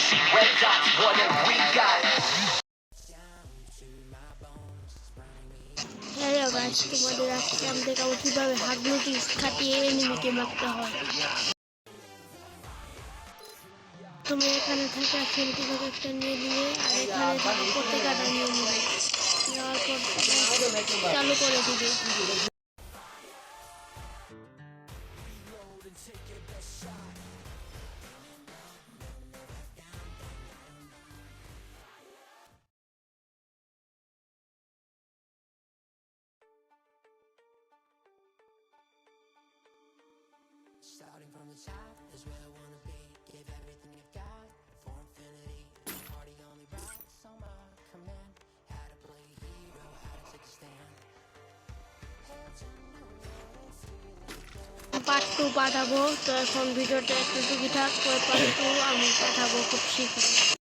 see red dots, what have we got? Hello guys, তোমাদের আজকে আমি দেখাবো কিভাবে হাগলুটিস খাটিয়ে এনিমিকে মারতে হয়। তুমি এখানে থাকা সেন্টিভাগ একটা নিয়ে নিলে আর এখানে থাকা প্রত্যেকটা নিয়ে নিবে, নেওয়ার পর চালু করে দিবে। Starting from the top is where I wanna be. Give everything you've got for infinity. Party only rocks on my command. How to play hero, how to take a stand. Part 2 পাঠাবো, তো এখন ভিডিওটা একটু টুকিটাক করে part 2 আমি পাঠাবো খুব শীঘ্রই।